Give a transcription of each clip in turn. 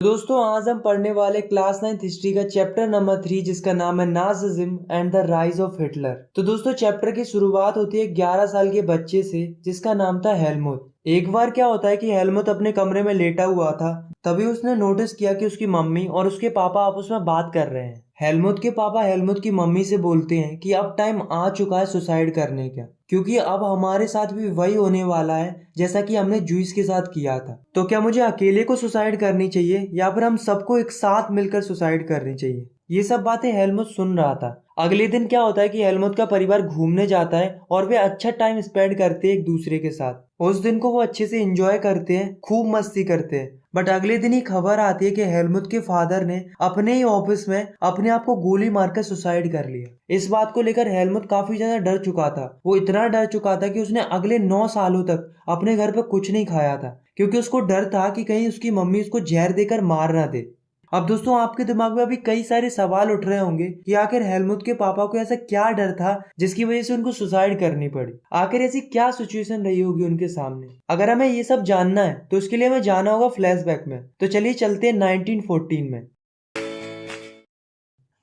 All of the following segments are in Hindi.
दोस्तों आज हम पढ़ने वाले क्लास 9 हिस्ट्री का चैप्टर नंबर 3 जिसका नाम है Nazism and the rise of Hitler. तो दोस्तों चैप्टर की शुरुआत होती है 11 साल के बच्चे से जिसका नाम था हेलमुथ। एक बार क्या होता है कि हेलमुथ अपने कमरे में लेटा हुआ था, तभी उसने नोटिस किया कि उसकी मम्मी और उसके पापा आपस में बात कर रहे हैं। हेलमुथ के पापा हेलमुथ की मम्मी से बोलते हैं कि अब टाइम आ चुका है सुसाइड करने का, क्योंकि अब हमारे साथ भी वही होने वाला है जैसा कि हमने जूस के साथ किया था। तो क्या मुझे अकेले को सुसाइड करनी चाहिए या फिर हम सबको एक साथ मिलकर सुसाइड करनी चाहिए? ये सब बातें हेलमुथ सुन रहा था। अगले दिन क्या होता है कि हेलमुथ का परिवार घूमने जाता है और वे अच्छा टाइम स्पेंड करते हैं एक दूसरे के साथ। उस दिन को वो अच्छे से एंजॉय करते हैं, खूब मस्ती करते हैं। बट अगले दिन ही खबर आती है कि हेलमुथ के फादर ने अपने ही ऑफिस में अपने आप को गोली मारकर सुसाइड कर लिया। इस बात को लेकर हेलमुथ काफी ज्यादा डर चुका था। वो इतना डर चुका था कि उसने अगले 9 सालों तक अपने घर पे कुछ नहीं खाया था, क्योंकि उसको डर था कि कहीं उसकी मम्मी उसको जहर देकर मार ना दे। अब दोस्तों आपके दिमाग में अभी कई सारे सवाल उठ रहे होंगे कि आखिर हेलमुथ के पापा को ऐसा क्या डर था जिसकी वजह से उनको सुसाइड करनी पड़ी। आखिर ऐसी क्या सिचुएशन रही होगी उनके सामने। अगर हमें ये सब जानना है तो उसके लिए हमें जाना होगा फ्लैशबैक में। तो चलिए चलते हैं 1914 में।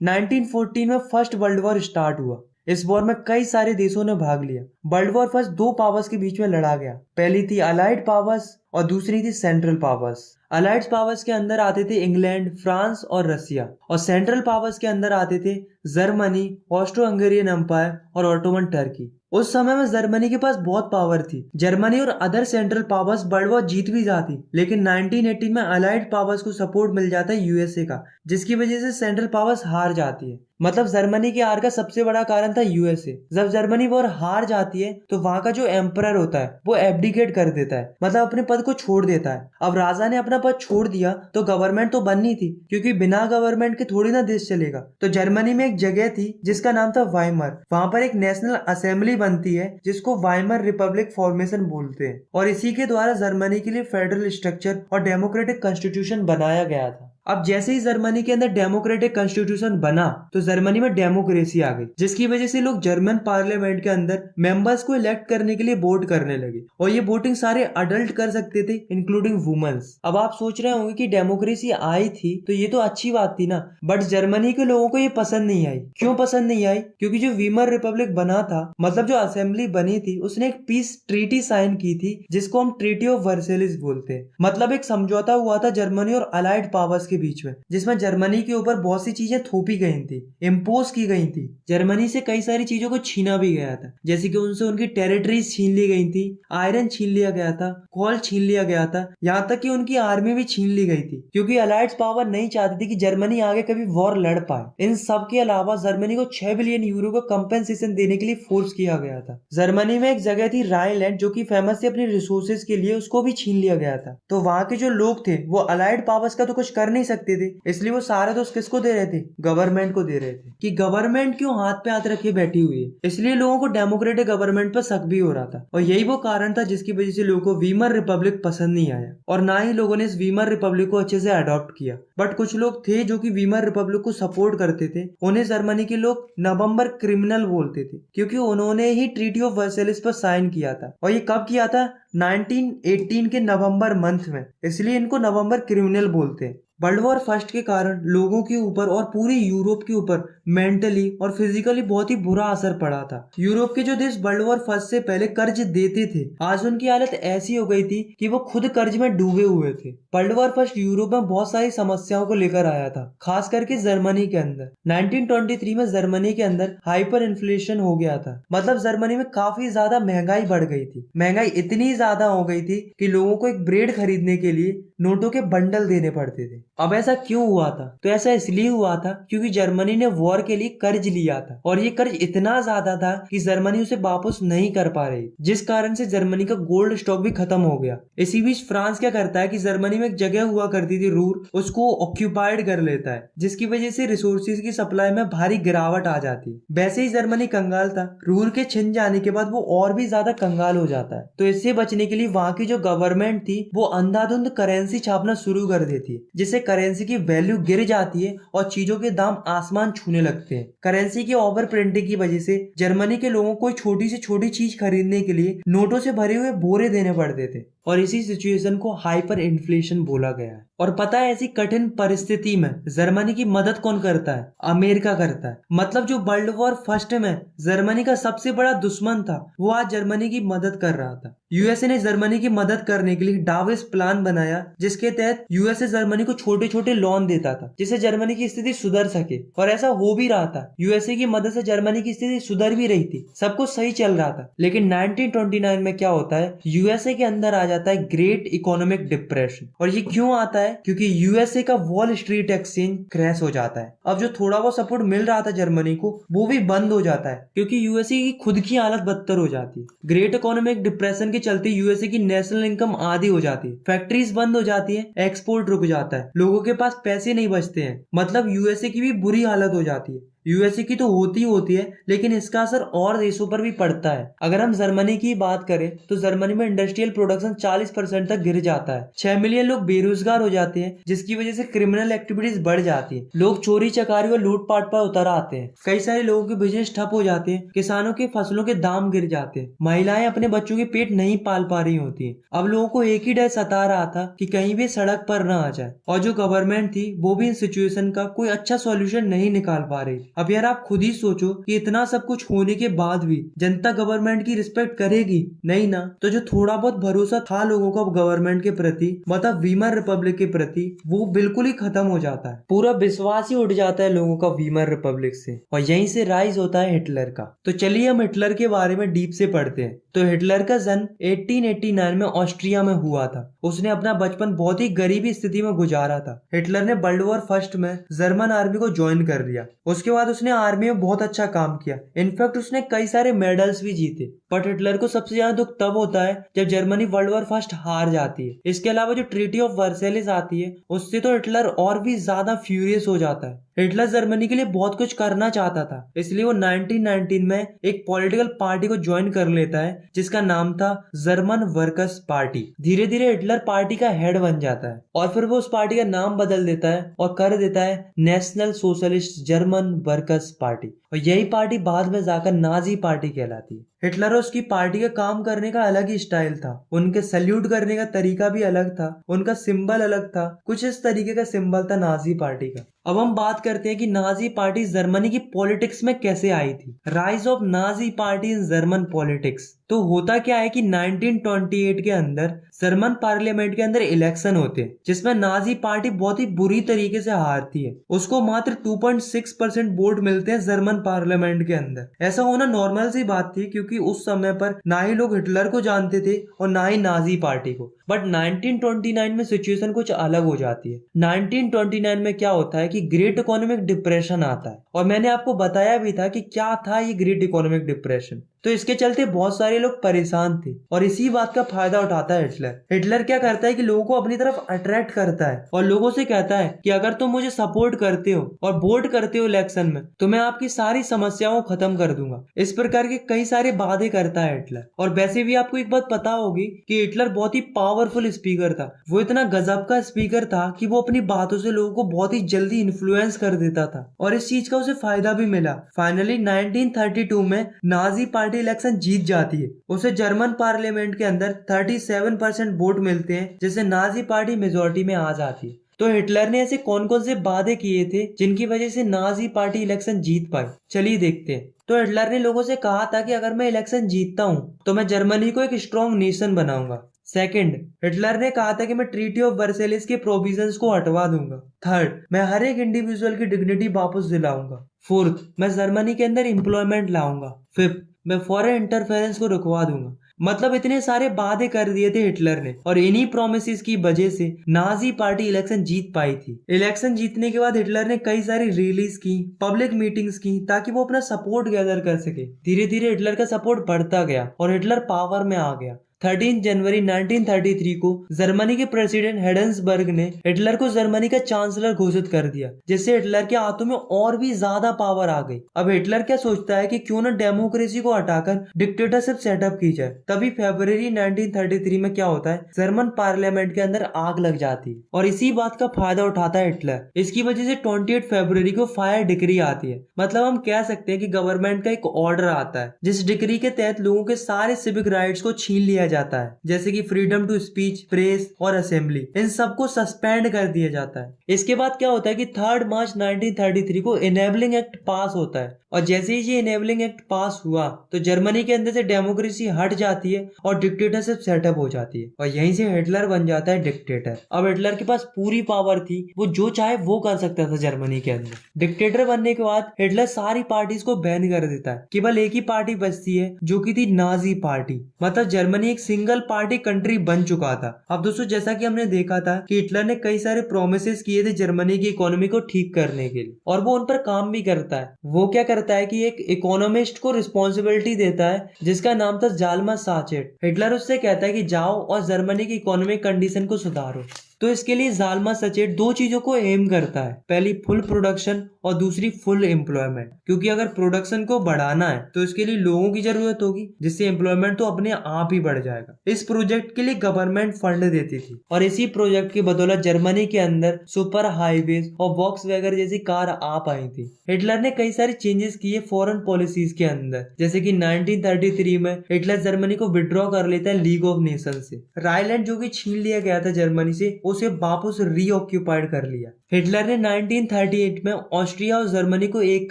1914 में फर्स्ट वर्ल्ड वॉर स्टार्ट हुआ। इस वॉर में कई सारे देशों ने भाग लिया। वर्ल्ड वॉर फर्स्ट दो पावर्स के बीच में लड़ा गया। पहली थी अलाइड पावर्स और दूसरी थी सेंट्रल पावर्स। अलाइड पावर्स के अंदर आते थे इंग्लैंड, फ्रांस और रसिया, और सेंट्रल पावर्स के अंदर आते थे जर्मनी, ऑस्ट्रो हंगेरियन एम्पायर और ऑटोमन टर्की। उस समय में जर्मनी के पास बहुत पावर थी। जर्मनी और other central powers world war जीत भी जाती, लेकिन 1918 में अलाइड पावर्स को सपोर्ट मिल जाता है यूएसए का, जिसकी वजह से सेंट्रल पावर्स हार जाती है। मतलब जर्मनी की हार का सबसे बड़ा कारण था यूएसए। जब जर्मनी वॉर हार जाती है तो वहां का जो एम्परर होता है वो एब्डिकेट कर देता है, मतलब अपने पद को छोड़ देता है। अब राजा ने अपना पद छोड़ दिया तो गवर्नमेंट तो बननी थी, क्योंकि बिना गवर्नमेंट के थोड़ी ना देश चलेगा। तो जर्मनी में एक जगह थी जिसका नाम था वाइमर। वहां पर एक नेशनल असेंबली बनती है जिसको वाइमर रिपब्लिक फॉर्मेशन बोलते हैं, और इसी के द्वारा जर्मनी के लिए फेडरल स्ट्रक्चर और डेमोक्रेटिक कॉन्स्टिट्यूशन बनाया गया था। अब जैसे ही जर्मनी के अंदर डेमोक्रेटिक कॉन्स्टिट्यूशन बना तो जर्मनी में डेमोक्रेसी आ गई, जिसकी वजह से लोग जर्मन पार्लियामेंट के अंदर मेंबर्स को इलेक्ट करने के लिए वोट करने लगे, और ये वोटिंग सारे अडल्ट कर सकते थे इंक्लूडिंग वुमेन्स। अब आप सोच रहे होंगे कि डेमोक्रेसी आई थी तो ये तो अच्छी बात थी ना, बट जर्मनी के लोगों को ये पसंद नहीं आई। क्यों पसंद नहीं आई? क्योंकि जो वीमर रिपब्लिक बना था, मतलब जो असेंबली बनी थी, उसने एक पीस ट्रीटी साइन की थी जिसको हम ट्रीटी ऑफ वर्सेलिस बोलते हैं। मतलब एक समझौता हुआ था जर्मनी और अलाइड पावर्स के बीच में, जिसमें जर्मनी के ऊपर बहुत सी चीजें थोपी गई थी, इम्पोज की गई थी। जर्मनी से कई सारी चीजों को छीना भी गया था, जैसे कि उनसे उनकी टेरिटरीज छीन ली गई थी, आयरन छीन लिया गया था, कोल छीन लिया गया था, यहाँ तक कि उनकी आर्मी भी छीन ली गई थी, क्योंकि अलाइड पावर नहीं चाहती थी कि जर्मनी आगे कभी वॉर लड़ पाए। इन सब के अलावा जर्मनी को 6 बिलियन यूरो का कंपेंसेशन देने के लिए फोर्स किया गया था। जर्मनी में एक जगह थी राइनलैंड जो कि फेमस थी अपनी रिसोर्सेज के लिए, उसको भी छीन लिया गया था। तो वहां के जो लोग थे वो अलाइड पावर्स का तो कुछ कर नहीं सकते थे, इसलिए वो सारे दोस्त किसको दे रहे थे? गवर्नमेंट को दे रहे थे, कि गवर्नमेंट क्यों हाथ पे हाथ रखे बैठी हुई है। इसलिए लोगों को डेमोक्रेटिक गवर्नमेंट पर शक भी हो रहा था, और यही वो कारण था जिसकी वजह से लोगों को वीमर रिपब्लिक पसंद नहीं आया, और ना ही लोगों ने इस वीमर रिपब्लिक को अच्छे से अडॉप्ट किया। बट कुछ लोग थे जो कि वीमर रिपब्लिक को सपोर्ट करते थे। उन्हें जर्मनी के लोग नवंबर क्रिमिनल बोलते थे, क्योंकि उन्होंने ही ट्रीटी ऑफ वर्सेलिस पर साइन किया था। और ये कब किया था? 1918 के नवंबर मंथ में, इसलिए इनको नवंबर क्रिमिनल बोलते हैं। वर्ल्ड वॉर फर्स्ट के कारण लोगों के ऊपर और पूरे यूरोप के ऊपर मेंटली और फिजिकली बहुत ही बुरा असर पड़ा था। यूरोप के जो देश वर्ल्ड वॉर फर्स्ट से पहले कर्ज देते थे, आज उनकी हालत ऐसी हो गई थी कि वो खुद कर्ज में डूबे हुए थे। वर्ल्ड वॉर फर्स्ट यूरोप में बहुत सारी समस्याओं को लेकर आया था, खास करके जर्मनी के अंदर। 1923 में जर्मनी के अंदर हाइपर इन्फ्लेशन हो गया था, मतलब जर्मनी में काफी ज्यादा महंगाई बढ़ गई थी। महंगाई इतनी ज्यादा हो गई थी कि लोगों को एक ब्रेड खरीदने के लिए नोटों के बंडल देने पड़ते थे। अब ऐसा क्यों हुआ था? तो ऐसा इसलिए हुआ था क्योंकि जर्मनी ने वॉर के लिए कर्ज लिया था, और ये कर्ज इतना ज्यादा था कि जर्मनी उसे वापस नहीं कर पा रही, जिस कारण से जर्मनी का गोल्ड स्टॉक भी खत्म हो गया। इसी बीच फ्रांस क्या करता है कि जर्मनी में एक जगह हुआ करती थी रूर, उसको ऑक्यूपाइड कर लेता है, जिसकी वजह से रिसोर्सेज की सप्लाई में भारी गिरावट आ जाती है। वैसे ही जर्मनी कंगाल था, रूर के छिन जाने के बाद वो और भी ज्यादा कंगाल हो जाता है। तो इससे बचने के लिए वहां की जो गवर्नमेंट थी वो अंधाधुंध करेंसी छापना शुरू कर देती है, जिससे करेंसी की वैल्यू गिर जाती है और चीजों के दाम आसमान छूने लगते हैं। करेंसी की ओवर प्रिंटिंग की वजह से जर्मनी के लोगों को छोटी से छोटी चीज खरीदने के लिए नोटों से भरे हुए बोरे देने पड़ते थे। और इसी सिचुएशन को हाइपर इन्फ्लेशन बोला गया है। और पता है ऐसी कठिन परिस्थिति में जर्मनी की मदद कौन करता है? अमेरिका करता है। मतलब जो वर्ल्ड वॉर फर्स्ट में जर्मनी का सबसे बड़ा दुश्मन था वो आज जर्मनी की मदद कर रहा था। यूएसए ने जर्मनी की मदद करने के लिए डाविस प्लान बनाया, जिसके तहत यूएसए जर्मनी को छोटे छोटे लोन देता था जिससे जर्मनी की स्थिति सुधर सके। और ऐसा हो भी रहा था, यूएसए की मदद से जर्मनी की स्थिति सुधर भी रही थी, सब कुछ सही चल रहा था। लेकिन 1929 में क्या होता है, यूएसए के अंदर आ जाता है ग्रेट इकोनॉमिक डिप्रेशन। और ये क्यों आता है? क्योंकि यूएसए का वॉल स्ट्रीट एक्सचेंज क्रैश हो जाता है। अब जो थोड़ा बहुत सपोर्ट मिल रहा था जर्मनी को वो भी बंद हो जाता है, क्योंकि यूएसए की खुद की हालत बदतर हो जाती है। ग्रेट इकोनॉमिक डिप्रेशन के चलते यूएसए की नेशनल इनकम आधी हो जाती है, फैक्ट्रीज बंद हो जाती है, एक्सपोर्ट रुक जाता है, लोगों के पास पैसे नहीं बचते हैं। मतलब यूएसए की भी बुरी हालत हो जाती है। यूएसए की तो होती है, लेकिन इसका असर और देशों पर भी पड़ता है। अगर हम जर्मनी की बात करें तो जर्मनी में इंडस्ट्रियल प्रोडक्शन 40% तक गिर जाता है। 6 मिलियन लोग बेरोजगार हो जाते हैं, जिसकी वजह से क्रिमिनल एक्टिविटीज बढ़ जाती है। लोग चोरी चकारी और लूटपाट पर उतर आते हैं। कई सारे लोगों के बिजनेस ठप हो जाते हैं, किसानों के फसलों के दाम गिर जाते हैं, महिलाएं अपने बच्चों के पेट नहीं पाल पा रही होती है। अब लोगों को एक ही डर सता रहा था कि कहीं भी सड़क पर न आ जाए, और जो गवर्नमेंट थी वो भी इन सिचुएशन का कोई अच्छा सॉल्यूशन नहीं निकाल पा रही। अब यार आप खुद ही सोचो कि इतना सब कुछ होने के बाद भी जनता गवर्नमेंट की रिस्पेक्ट करेगी? नहीं ना। तो जो थोड़ा बहुत भरोसा था लोगों का गवर्नमेंट के प्रति, मतलब वीमर रिपब्लिक के प्रति, वो बिल्कुल ही खत्म हो जाता है। पूरा विश्वास ही उठ जाता है लोगों का वीमर रिपब्लिक से, और यहीं से राइज होता है हिटलर का। तो चलिए हम हिटलर के बारे में डीप से पढ़ते हैं। तो हिटलर का जन्म 1889 में ऑस्ट्रिया में हुआ था। उसने अपना बचपन बहुत ही गरीबी स्थिति में गुजारा था। हिटलर ने वर्ल्ड वॉर फर्स्ट में जर्मन आर्मी को ज्वाइन कर लिया। उसके बाद उसने आर्मी में बहुत अच्छा काम किया। इनफैक्ट उसने कई सारे मेडल्स भी जीते। बट हिटलर को सबसे ज्यादा दुख तब होता है जब जर्मनी वर्ल्ड वॉर फर्स्ट हार जाती है। इसके अलावा जो ट्रीटी ऑफ वर्सेलिस आती है उससे तो हिटलर और भी ज्यादा फ्यूरियस हो जाता है। हिटलर जर्मनी के लिए बहुत कुछ करना चाहता था, इसलिए वो 1919 में एक पॉलिटिकल पार्टी को ज्वाइन कर लेता है जिसका नाम था जर्मन वर्कर्स पार्टी। धीरे धीरे हिटलर पार्टी का हेड बन जाता है और फिर वो उस पार्टी का नाम बदल देता है और कर देता है national socialist German workers party. और यही पार्टी बाद में जाकर नाजी पार्टी कहलाती है। हिटलर और उसकी पार्टी का काम करने का अलग ही स्टाइल था। उनके सल्यूट करने का तरीका भी अलग था, उनका सिंबल अलग था। कुछ इस तरीके का सिंबल था नाजी पार्टी का। अब हम बात करते हैं कि नाजी पार्टी जर्मनी की पॉलिटिक्स में कैसे आई थी। Rise of Nazi party in German politics. तो होता क्या है कि 1928 के अंदर जर्मन पार्लियामेंट के अंदर इलेक्शन होते हैं, जिसमें नाजी पार्टी बहुत ही बुरी तरीके से हारती है। उसको मात्र 2.6% वोट मिलते हैं जर्मन पार्लियामेंट के अंदर। ऐसा होना नॉर्मल सी बात थी, क्योंकि उस समय पर ना ही लोग हिटलर को जानते थे और ना ही नाजी पार्टी को। बट 1929 में सिचुएशन कुछ अलग हो जाती है। 1929 में क्या होता है कि ग्रेट इकोनॉमिक डिप्रेशन आता है, और मैंने आपको बताया भी था कि क्या था ये ग्रेट इकोनॉमिक डिप्रेशन। तो इसके चलते बहुत सारे लोग परेशान थे, और इसी बात का फायदा उठाता है हिटलर। हिटलर क्या करता है कि लोगों को अपनी तरफ अट्रैक्ट करता है और लोगों से कहता है कि अगर तुम मुझे सपोर्ट करते हो और वोट करते हो इलेक्शन में, तो मैं आपकी सारी समस्याओं को खत्म कर दूंगा। इस प्रकार के कई सारे वादे करता है हिटलर। और वैसे भी आपको एक बात पता होगी कि हिटलर बहुत ही पावरफुल स्पीकर था। वो इतना गजब का स्पीकर था कि वो अपनी बातों से लोगों को बहुत ही जल्दी इन्फ्लुएंस कर देता था, और इस चीज का उसे फायदा भी मिला। फाइनली 1932 में नाजी पार्टी इलेक्शन जीत जाती है। उसे जर्मन पार्लियामेंट के अंदर 37% वोट मिलते हैं, जिससे नाजी पार्टी मेजोरिटी में आ जाती है। तो हिटलर ने ऐसे कौन कौन से वादे किए थे जिनकी वजह से नाजी पार्टी इलेक्शन जीत पाई, चलिए देखते हैं। तो हिटलर ने लोगों से कहा था कि अगर मैं इलेक्शन जीतता हूँ तो मैं जर्मनी को एक स्ट्रॉन्ग नेशन बनाऊंगा। सेकंड, हिटलर ने कहा था कि मैं ट्रीटी ऑफ वर्सेलिस के प्रोविजंस को हटवा दूंगा। थर्ड, मैं हर एक इंडिविजुअल की डिग्निटी वापस दिलाऊंगा। फोर्थ, मैं जर्मनी के अंदर एम्प्लॉयमेंट लाऊंगा। फिफ्थ, मैं फॉरेन इंटरफेरेंस को रुकवा दूंगा। मतलब इतने सारे वादे कर दिए थे हिटलर ने, और इन्हीं प्रोमिसेस की वजह से नाजी पार्टी इलेक्शन जीत पाई थी। इलेक्शन जीतने के बाद हिटलर ने कई सारी रैलीज की, पब्लिक मीटिंग्स की, ताकि वो अपना सपोर्ट गैदर कर सके। धीरे धीरे हिटलर का सपोर्ट बढ़ता गया और हिटलर पावर में आ गया। 13 जनवरी 1933 को जर्मनी के प्रेसिडेंट हेडेन्सबर्ग ने हिटलर को जर्मनी का चांसलर घोषित कर दिया, जिससे हिटलर के हाथों में और भी ज्यादा पावर आ गई। अब हिटलर क्या सोचता है कि क्यों ना डेमोक्रेसी को हटाकर डिक्टेटरशिप सेटअप की जाए। तभी फरवरी 1933 में क्या होता है, जर्मन पार्लियामेंट के अंदर आग लग जाती है, और इसी बात का फायदा उठाता है हिटलर। इसकी वजह से 28 फरवरी को फायर डिक्री आती है। मतलब हम कह सकते हैं कि गवर्नमेंट का एक ऑर्डर आता है, जिस डिक्री के तहत लोगों के सारे सिविक राइट्स को छीन लिया लिया जाता है, जैसे कि फ्रीडम टू स्पीच, प्रेस और असेंबली, इन सबको सस्पेंड कर दिया जाता है। इसके बाद क्या होता है कि 3 मार्च 1933 को इनेबलिंग एक्ट पास होता है, और जैसे ही ये इनेबलिंग एक्ट पास हुआ तो जर्मनी के अंदर से डेमोक्रेसी हट जाती है और डिक्टेटरशिप सेटअप हो जाती है, और यहीं से हिटलर बन जाता है डिक्टेटर। अब हिटलर के पास पूरी पावर थी, वो जो चाहे वो कर सकता था जर्मनी के अंदर। डिक्टेटर बनने के बाद हिटलर सारी पार्टीज को बैन कर देता है, केवल एक ही पार्टी बचती है जो कि थी नाजी पार्टी। मतलब जर्मनी एक सिंगल पार्टी कंट्री बन चुका था। अब दोस्तों जैसा कि हमने देखा था कि हिटलर ने कई सारे प्रोमिसेस किए थे जर्मनी की इकोनॉमी को ठीक करने के लिए, और वो उन पर काम भी करता है। वो क्या करता है कि एक इकोनॉमिस्ट को रिस्पॉन्सिबिलिटी देता है जिसका नाम था जाल्मा साचेट। हिटलर उससे कहता है कि जाओ और जर्मनी की इकोनॉमिक कंडीशन को सुधारो। तो इसके लिए जाल्मा साचेट दो चीजों को एम करता है, पहली फुल प्रोडक्शन और दूसरी फुल एम्प्लॉयमेंट, क्योंकि अगर प्रोडक्शन को बढ़ाना है तो इसके लिए लोगों की जरूरत होगी, जिससे एम्प्लॉयमेंट तो अपने आप ही बढ़ जाएगा। इस प्रोजेक्ट के लिए गवर्नमेंट फंड देती थी, और इसी प्रोजेक्ट की बदौलत जर्मनी के अंदर सुपर हाईवेज और वॉक्सवैगन जैसी कार आ पाई थी। हिटलर ने कई सारे चेंजेस किए फॉरेन पॉलिसीज के अंदर, जैसे कि 1933 में हिटलर जर्मनी को विड्रॉ कर लेता है लीग ऑफ नेशन से। राइलैंड जो कि छीन लिया गया था जर्मनी से, उसे वापस रीऑक्यूपाइड कर लिया। हिटलर ने 1938 में ऑस्ट्रिया और जर्मनी को एक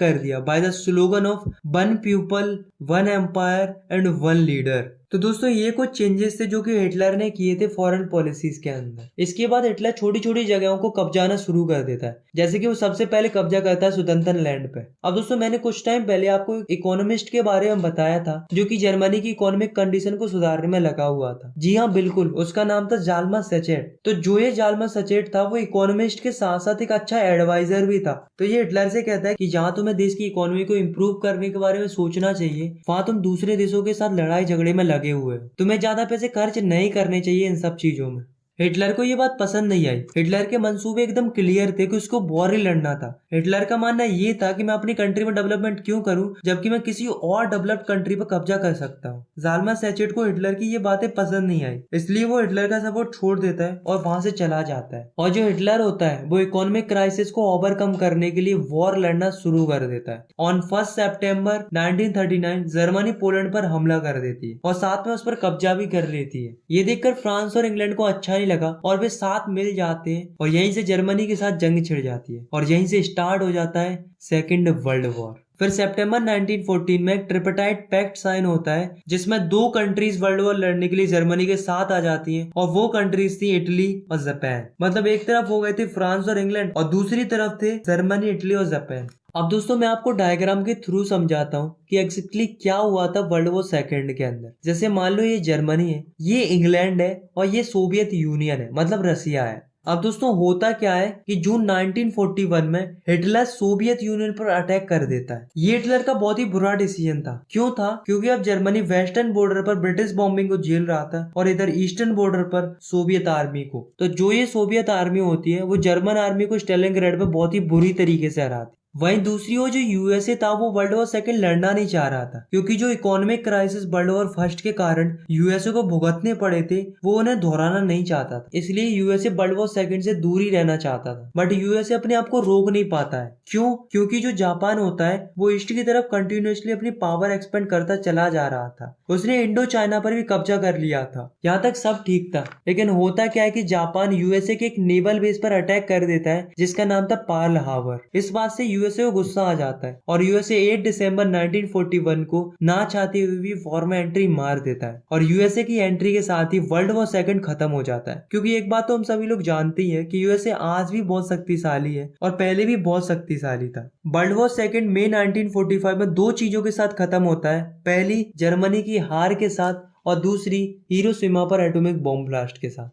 कर दिया by the slogan of one people, one empire and one leader. तो दोस्तों ये कुछ चेंजेस थे जो कि हिटलर ने किए थे फॉरेन पॉलिसीज के अंदर। इसके बाद हिटलर छोटी छोटी जगहों को कब्जाना शुरू कर देता है, जैसे कि वो सबसे पहले कब्जा करता है सुदर्टन लैंड पे। अब दोस्तों मैंने कुछ टाइम पहले आपको एक इकोनॉमिस्ट के बारे में बताया था जो कि जर्मनी की इकोनॉमिक कंडीशन को सुधारने में लगा हुआ था। जी हाँ बिल्कुल, उसका नाम था जाल्मा साचेट। तो जो ये जाल्मा साचेट था वो इकोनॉमिस्ट के साथ साथ एक अच्छा एडवाइजर भी था। तो ये हिटलर से कहता है कि जहाँ तुम्हें देश की इकोनॉमी को इम्प्रूव करने के बारे में सोचना चाहिए, वहां तुम दूसरे देशों के साथ लड़ाई झगड़े में लगे हुए हो। तुम्हें ज्यादा पैसे खर्च नहीं करने चाहिए इन सब चीजों में। हिटलर को ये बात पसंद नहीं आई। हिटलर के मंसूबे एकदम क्लियर थे कि उसको वॉर ही लड़ना था। हिटलर का मानना ये था कि मैं अपनी कंट्री में डेवलपमेंट क्यों करूं जबकि मैं किसी और डेवलप्ड कंट्री पर कब्जा कर सकता हूं। जाल्मा साचेट को हिटलर की ये बातें पसंद नहीं आई, इसलिए वो हिटलर का सपोर्ट छोड़ देता है और वहां से चला जाता है। और जो हिटलर होता है वो इकोनॉमिक क्राइसिस को ओवरकम करने के लिए वॉर लड़ना शुरू कर देता है। ऑन 1 सितंबर 1939 जर्मनी पोलैंड पर हमला कर देती है और साथ में उस पर कब्जा भी कर लेती है। ये देखकर फ्रांस और इंग्लैंड को अच्छा लगा और वे साथ मिल जाते हैं, और यहीं से जर्मनी के साथ जंग छिड़ जाती है और यहीं से स्टार्ट हो जाता है सेकेंड वर्ल्ड वॉर। फिर सितंबर 1914 में एक ट्रिपटाइट पैक्ट साइन होता है जिसमें 2 कंट्रीज वर्ल्ड वॉर लड़ने के लिए जर्मनी के साथ आ जाती हैं, और वो कंट्रीज थी इटली और जापान। मतलब एक तरफ हो गए थे फ्रांस और इंग्लैंड और दूसरी तरफ थे जर्मनी, इटली और जापान। अब दोस्तों मैं आपको डायग्राम के थ्रू समझाता हूँ कि एग्जैक्टली क्या हुआ था वर्ल्ड वॉर सेकेंड के अंदर। जैसे मान लो ये जर्मनी है, ये इंग्लैंड है और ये सोवियत यूनियन है, मतलब रसिया है। अब दोस्तों होता क्या है कि जून 1941 में हिटलर सोवियत यूनियन पर अटैक कर देता है। ये हिटलर का बहुत ही बुरा डिसीजन था। क्यों था? क्योंकि अब जर्मनी वेस्टर्न बॉर्डर पर ब्रिटिश बॉम्बिंग को झेल रहा था और इधर ईस्टर्न बॉर्डर पर सोवियत आर्मी को। तो जो ये सोवियत आर्मी होती है वो जर्मन आर्मी को स्टेलिनग्राड पे बहुत ही बुरी तरीके से हराती। वहीं दूसरी ओर जो यूएसए था वो वर्ल्ड वॉर सेकंड लड़ना नहीं चाह रहा था, क्योंकि जो economic crisis world war first के कारण यूएसए को भुगतने पड़े थे वो उन्हें दोहराना नहीं चाहता था। इसलिए यूएसए वर्ल्ड वॉर सेकंड से दूर ही रहना चाहता था। बट यूएसए अपने आप को रोक नहीं पाता है। क्यों? क्योंकि जो जापान होता है वो ईस्ट की तरफ कंटिन्यूसली अपनी पावर एक्सपेंड करता चला जा रहा था। उसने इंडो चाइना पर भी कब्जा कर लिया था। यहाँ तक सब ठीक था, लेकिन होता क्या है कि जापान यूएसए के एक नेवल बेस पर अटैक कर देता है जिसका नाम था पर्ल हार्बर। इस बात से यूएसए को गुस्सा आ जाता है और यूएसए 8 दिसंबर 1941 को ना चाहते हुए भी वॉर में एंट्री मार देता है, और यूएसए की एंट्री के साथ ही वर्ल्ड वॉर सेकंड खत्म हो जाता है। क्योंकि एक बात तो हम सभी लोग जानते ही है कि यूएसए आज भी बहुत शक्तिशाली है और पहले भी बहुत शक्तिशाली था। वर्ल्ड वॉर सेकंड मई 1945 में 2 चीजों के साथ खत्म होता है। पहली जर्मनी की हार के साथ और दूसरी हिरोशिमा पर एटॉमिक बॉम्ब ब्लास्ट के साथ।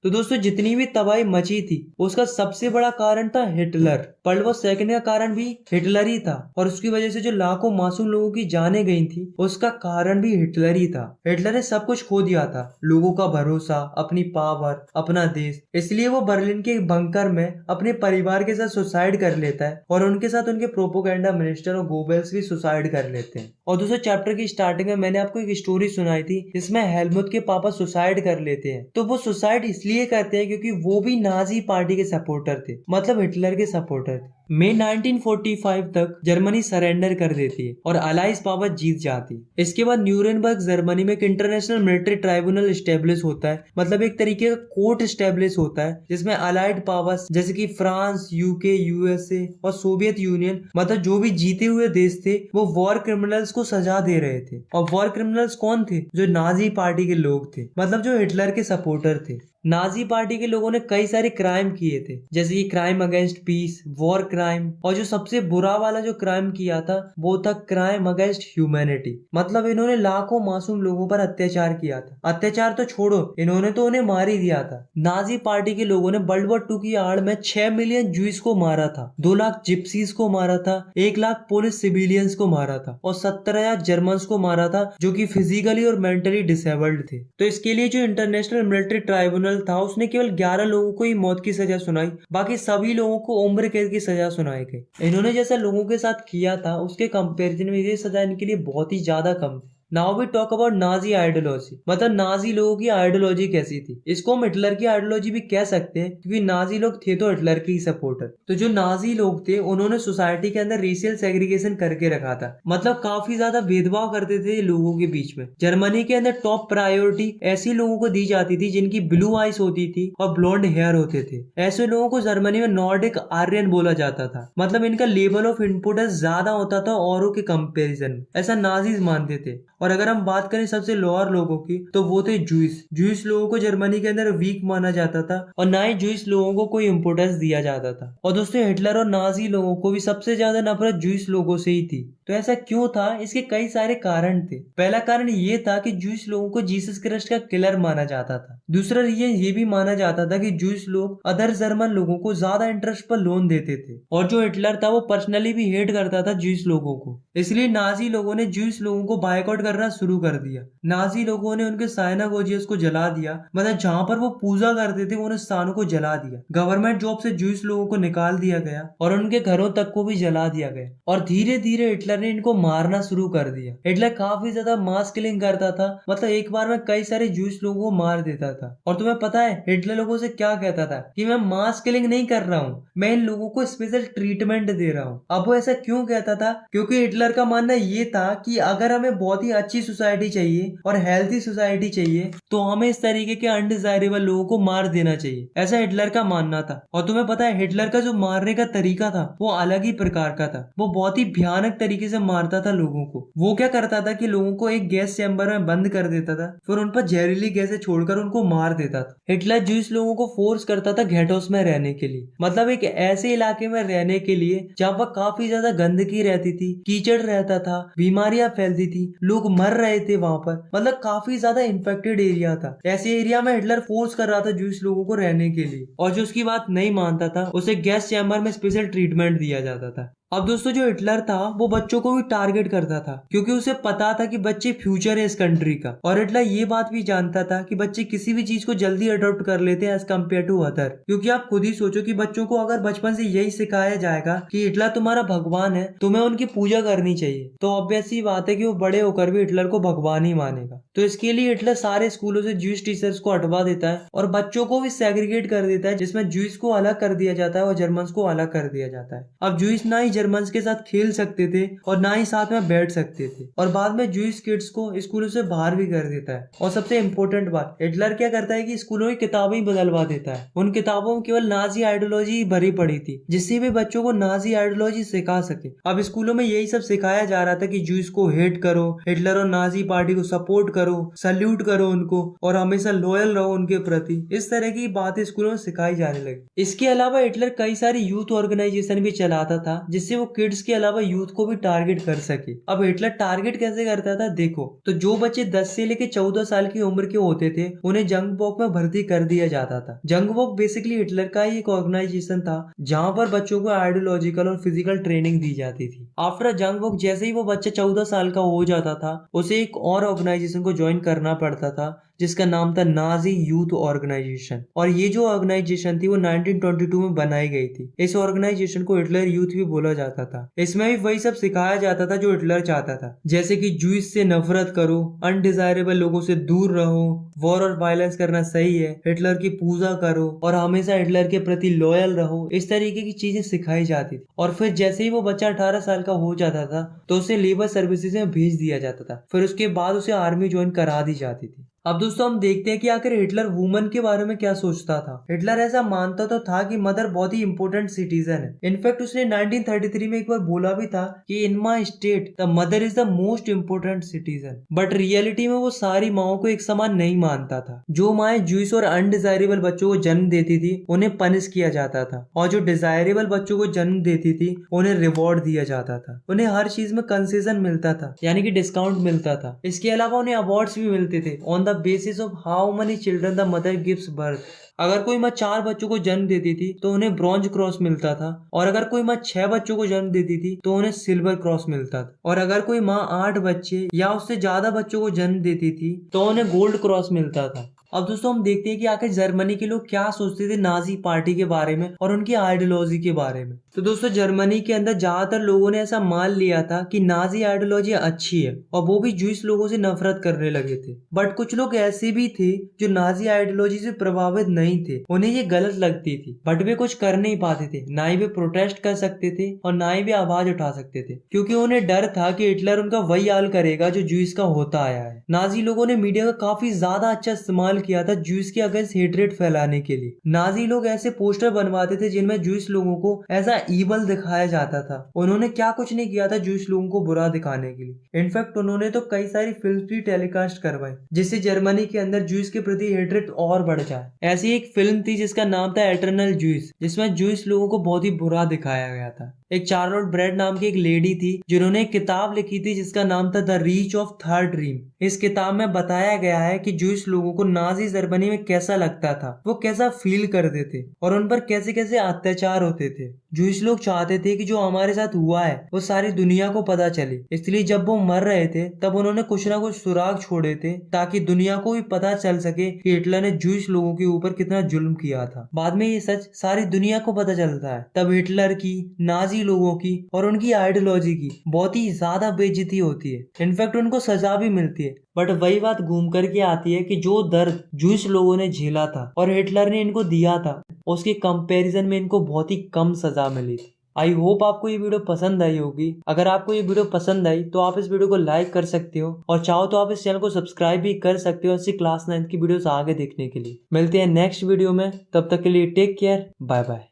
तो दोस्तों जितनी भी तबाही मची थी उसका सबसे बड़ा कारण था हिटलर। वर्ल्ड वॉर सेकंड का कारण भी हिटलर ही था, और उसकी वजह से जो लाखों मासूम लोगों की जानें गई थी उसका कारण भी हिटलर ही था। हिटलर ने सब कुछ खो दिया था, लोगों का भरोसा, अपनी पावर, अपना देश। इसलिए वो बर्लिन के बंकर में अपने परिवार के साथ सुसाइड कर लेता है, और उनके साथ उनके प्रोपोगेंडा मिनिस्टर और गोबेल्स भी सुसाइड कर लेते हैं। और दोस्तों चैप्टर की स्टार्टिंग में मैंने आपको एक स्टोरी सुनाई थी जिसमें हेलमुथ के पापा सुसाइड कर लेते हैं। तो वो सुसाइड इसलिए करते हैं क्योंकि वो भी नाजी पार्टी के सपोर्टर थे, मतलब हिटलर के सपोर्टर थे। मई 1945 तक जर्मनी सरेंडर कर देती है और अलाइज पावर जीत जाती है। इसके बाद न्यूरेनबर्ग जर्मनी में एक इंटरनेशनल मिलिट्री ट्राइब्यूनल स्टेब्लिश होता है, मतलब एक तरीके का कोर्ट स्टेब्लिश होता है जिसमें अलाइड पावर्स जैसे कि फ्रांस, यूके, यूएसए और सोवियत यूनियन, मतलब जो भी जीते हुए देश थे, वो वॉर क्रिमिनल्स को सजा दे रहे थे। और वॉर क्रिमिनल्स कौन थे? जो नाजी पार्टी के लोग थे, मतलब जो हिटलर के सपोर्टर थे। नाजी पार्टी के लोगों ने कई सारे क्राइम किए थे, जैसे कि crime against peace, war crime, और जो सबसे बुरा वाला जो क्राइम किया था वो था क्राइम अगेंस्ट ह्यूमैनिटी। मतलब इन्होंने लाखों मासूम लोगों पर अत्याचार किया था। अत्याचार तो छोड़ो, इन्होंने तो उन्हें मार ही दिया था। नाजी पार्टी के लोगों ने वर्ल्ड वॉर 2 की आड़ में 6 मिलियन जूस को मारा था, 2 लाख जिप्सीज को मारा था, 1 लाख पुलिस सिविलियंस को मारा था और 70,000 जर्मन्स को मारा था जो कि फिजिकली और मेंटली डिसेबल्ड थे। तो इसके लिए जो इंटरनेशनल मिलिट्री ट्राइब्यूनल था उसने केवल 11 लोगों को ही मौत की सजा सुनाई, बाकी सभी लोगों को उम्र कैद की सजा सुनाई गई। इन्होंने जैसा लोगों के साथ किया था उसके कंपैरिजन में ये सजा इनके लिए बहुत ही ज्यादा कम थी। Now we talk about Nazi ideology, मतलब नाजी लोगों की आइडियोलॉजी कैसी थी। इसको हम हिटलर की आइडियोलॉजी भी कह सकते हैं क्योंकि नाजी लोग थे तो हिटलर के ही सपोर्टर। तो जो नाजी लोग थे उन्होंने सोसाइटी के अंदर रेशियल सेग्रीगेशन करके रखा था, मतलब काफी ज्यादा भेदभाव करते थे लोगों के बीच में। जर्मनी के अंदर टॉप प्रायोरिटी ऐसी लोगों को दी जाती थी जिनकी ब्लू आइज होती थी और ब्लॉन्ड हेयर होते थे। ऐसे लोगों को जर्मनी में नॉर्डिक आर्यन बोला जाता था, मतलब इनका लेवल ऑफ इम्पोर्टेंस ज्यादा होता था औरों के कंपेरिजन में, ऐसा नाजीज मानते थे। और अगर हम बात करें सबसे लोअर लोगों की तो वो थे जूइस। जूइस लोगों को जर्मनी के अंदर वीक माना जाता था और ना ही जूइस लोगों को कोई इंपोर्टेंस दिया जाता था। और दोस्तों हिटलर और नाजी लोगों को भी सबसे ज्यादा नफरत जूइस लोगों से ही थी। तो ऐसा क्यों था? इसके कई सारे कारण थे। पहला कारण ये था कि जूइस लोगों को जीसस क्राइस्ट का किलर माना जाता था। दूसरा रीजन ये भी माना जाता था कि जूइस लोग अदर जर्मन लोगों को ज्यादा इंटरेस्ट पर लोन देते थे और जो हिटलर था वो पर्सनली भी हेट करता था जूइस लोगों को। इसलिए नाजी लोगों ने जूइस लोगों को बायकॉट करना शुरू कर दिया। नाजी लोगों ने उनके साइनागोजियस को जला दिया, मतलब जहां पर वो पूजा करते थे उन स्थानों को जला दिया। गवर्नमेंट जॉब से जूइस लोगों को निकाल दिया गया और उनके घरों तक को भी जला दिया गया। और धीरे धीरे हिटलर ने इनको मारना शुरू कर दिया। हिटलर काफी ज्यादा मास किलिंग करता था, मतलब एक बार में कई सारे जूइस लोगों को मार देता था। और तुम्हें पता है हिटलर लोगों से क्या कहता था कि मैं मास किलिंग नहीं कर रहा हूँ, मैं इन लोगों को स्पेशल ट्रीटमेंट दे रहा हूँ। अब वो ऐसा क्यों कहता था? क्योंकि हिटलर का मानना ये था कि अगर हमें बहुत ही अच्छी सोसाइटी चाहिए और हेल्थी सोसाइटी चाहिए तो हमें इस तरीके के अनडिजायरेबल लोगों को मार देना चाहिए, ऐसा हिटलर का मानना था। और तुम्हें पता है हिटलर का जो मारने का तरीका था वो अलग ही प्रकार का था। वो बहुत ही भयानक तरीके से मारता था लोगों को। वो क्या करता था कि लोगों को एक गैस चैम्बर में बंद कर देता था, फिर उन पर जहरीली गैसें छोड़कर उनको मार देता था। हिटलर जूस लोगों को फोर्स करता था घेटोस में रहने के लिए, मतलब एक ऐसे इलाके में रहने के लिए जहाँ पर काफी ज्यादा गंदगी रहती थी, कीचड़ रहता था, बीमारियां फैलती थी, लोग मर रहे थे वहां पर, मतलब काफी ज्यादा इन्फेक्टेड एरिया था। ऐसे एरिया में हिटलर फोर्स कर रहा था जूस लोगों को रहने के लिए, और जो उसकी बात नहीं मानता था उसे गैस चैम्बर में स्पेशल ट्रीटमेंट दिया जाता था। अब दोस्तों जो हिटलर था वो बच्चों को भी टारगेट करता था क्योंकि उसे पता था कि बच्चे फ्यूचर है इस कंट्री का। और हिटलर ये बात भी जानता था कि बच्चे किसी भी चीज को जल्दी अडॉप्ट कर लेते हैं एज कम्पेयर टू अदर। क्योंकि आप खुद ही सोचो कि बच्चों को अगर बचपन से यही सिखाया जाएगा कि हिटलर तुम्हारा भगवान है, तुम्हें उनकी पूजा करनी चाहिए, तो ऑब्वियस सी बात है कि वो बड़े होकर भी हिटलर को भगवान ही मानेगा। तो इसके लिए हिटलर सारे स्कूलों से ज्यूइश टीचर्स को हटवा देता है और बच्चों को भी सेग्रीगेट कर देता है, जिसमें ज्यूइश को अलग कर दिया जाता है और जर्मन्स को अलग कर दिया जाता है। अब ज्यूइश ना ही जर्मन्स के साथ खेल सकते थे और ना ही साथ में बैठ सकते थे, और बाद में ज्यूइश किड्स को स्कूलों से बाहर भी कर देता है। और सबसे इम्पोर्टेंट बात, हिटलर क्या करता है कि स्कूलों की किताबें ही बदलवा देता है। उन किताबों में केवल नाजी आइडियोलॉजी भरी पड़ी थी, जिससे भी बच्चों को नाजी आइडियोलॉजी सिखा सके। अब स्कूलों में यही सब सिखाया जा रहा था कि ज्यूइश को हेट करो, हिटलर और नाजी पार्टी को सपोर्ट करो, सल्यूट करो उनको और हमेशा लॉयल रहो उनके प्रति। इस तरह की बातें स्कूलों में सिखाई जाने लगी। इसके अलावा हिटलर कई सारी यूथ ऑर्गेनाइजेशन भी चलाता था, जिससे वो किड्स के अलावा यूथ को भी टारगेट कर सके। अब हिटलर टारगेट कैसे करता था देखो, तो जो बच्चे 10 से लेकर 14 साल की उम्र के होते थे उन्हें जंग वॉक में भर्ती कर दिया जाता था। जंग वॉक बेसिकली हिटलर का ही एक ऑर्गेनाइजेशन था जहां पर बच्चों को आइडियोलॉजिकल और फिजिकल ट्रेनिंग दी जाती थी। आफ्टर जंग वॉक जैसे ही वो बच्चा 14 साल का हो जाता था उसे एक और ऑर्गेनाइजेशन को ज्वाइन करना पड़ता था जिसका नाम था नाजी यूथ ऑर्गेनाइजेशन। और ये जो ऑर्गेनाइजेशन थी वो 1922 में बनाई गई थी। इस ऑर्गेनाइजेशन को हिटलर यूथ भी बोला जाता था। इसमें भी वही सब सिखाया जाता था जो हिटलर चाहता था, जैसे कि जूस से नफरत करो, अनडिजायरेबल लोगों से दूर रहो, वॉर और वायलेंस करना सही है, हिटलर की पूजा करो और हमेशा हिटलर के प्रति लॉयल रहो। इस तरीके की चीजें सिखाई जाती थी। और फिर जैसे ही वो बच्चा 18 साल का हो जाता था तो उसे लेबर सर्विसेज में भेज दिया जाता था। फिर उसके बाद उसे आर्मी ज्वाइन करा दी जाती थी। अब दोस्तों हम देखते हैं कि आखिर हिटलर वुमन के बारे में क्या सोचता था। हिटलर ऐसा मानता तो था कि मदर बहुत ही इंपॉर्टेंट सिटीजन है। इनफैक्ट उसने 1933 में एक बार बोला भी था कि in my state the mother is the most important citizen. But reality में वो सारी माओ को एक समान नहीं मानता था। जो माएं जूस और अनडिजायरेबल बच्चों को जन्म देती थी उन्हें पनिश किया जाता था, और जो डिजायरेबल बच्चों को जन्म देती थी उन्हें रिवॉर्ड दिया जाता था। उन्हें हर चीज में कंसेशन मिलता था, यानी कि डिस्काउंट मिलता था। इसके अलावा उन्हें अवार्ड्स भी मिलते थे on the basis of how many children the mother gives birth. अगर कोई माँ 4 बच्चों को जन्म देती थी तो उन्हें ब्रॉन्ज क्रॉस मिलता था, और अगर कोई माँ 6 बच्चों को जन्म देती थी तो उन्हें सिल्वर क्रॉस मिलता था, और अगर कोई माँ 8 बच्चे या उससे ज्यादा बच्चों को जन्म देती थी तो उन्हें गोल्ड क्रॉस मिलता था। अब दोस्तों हम देखते हैं कि आखिर जर्मनी के लोग क्या सोचते थे नाजी पार्टी के बारे में और उनकी आइडियोलॉजी के बारे में। तो दोस्तों जर्मनी के अंदर ज्यादातर लोगों ने ऐसा मान लिया था कि नाजी आइडियोलॉजी अच्छी है, और वो भी जूस लोगों से नफरत करने लगे थे। बट कुछ लोग ऐसे भी थे जो नाजी आइडियोलॉजी से प्रभावित नहीं थे, उन्हें ये गलत लगती थी, बट वे कुछ कर नहीं पाते थे। ना ही वे प्रोटेस्ट कर सकते थे और ना ही वे आवाज उठा सकते थे, क्योंकि उन्हें डर था कि हिटलर उनका वही हाल करेगा जो जूस का होता आया है। नाजी लोगों ने मीडिया का काफी ज्यादा अच्छा इस्तेमाल किया था जूस के अगेंस्ट हेट्रेड फैलाने के लिए। नाजी लोग ऐसे पोस्टर बनवाते थे जिनमें जूस लोगों को ऐसा ईवल दिखाया जाता था। उन्होंने क्या कुछ नहीं किया था जूस लोगों को बुरा दिखाने के लिए। इनफैक्ट उन्होंने तो कई सारी फिल्म भी टेलीकास्ट करवाई जिससे जर्मनी के अंदर जूस के प्रति हेट्रेड और बढ़ जाए। ऐसी एक फिल्म थी जिसका नाम था एटर्नल जूस, जिसमें जूस लोगों को बहुत ही बुरा दिखाया गया था। एक चार्लोट ब्रेड नाम की एक लेडी थी जिन्होंने एक किताब लिखी थी जिसका नाम था the reach of third dream. इस किताब में बताया गया है कि जूस लोगों को नाजी जर्मनी में कैसा लगता था, वो कैसा फील करते थे और उन पर कैसे कैसे अत्याचार होते थे। जूस लोग चाहते थे कि जो हमारे साथ हुआ है वो सारी दुनिया को पता चले, इसलिए जब वो मर रहे थे तब उन्होंने कुछ ना कुछ सुराग छोड़े थे ताकि दुनिया को भी पता चल सके कि हिटलर ने जूस लोगों के ऊपर कितना जुल्म किया था। बाद में ये सच सारी दुनिया को पता चलता है, तब हिटलर की, नाजी लोगों की और उनकी आइडियोलॉजी की बहुत ही ज्यादा बेइज्जती होती है। इनफैक्ट उनको सजा भी मिलती है। बट वही बात घूम करके आती है कि जो दर्द जूस लोगों ने झेला था और हिटलर ने इनको दिया था, उसके कंपैरिजन में इनको बहुत ही कम सजा मिली थी। आई होप आपको ये वीडियो पसंद आई होगी। अगर आपको ये वीडियो पसंद आई तो आप इस वीडियो को लाइक कर सकते हो, और चाहो तो आप इस चैनल को सब्सक्राइब भी कर सकते हो ऐसी क्लास 9 की वीडियोस आगे देखने के लिए। मिलते हैं नेक्स्ट वीडियो में, तब तक के लिए टेक केयर, बाय बाय।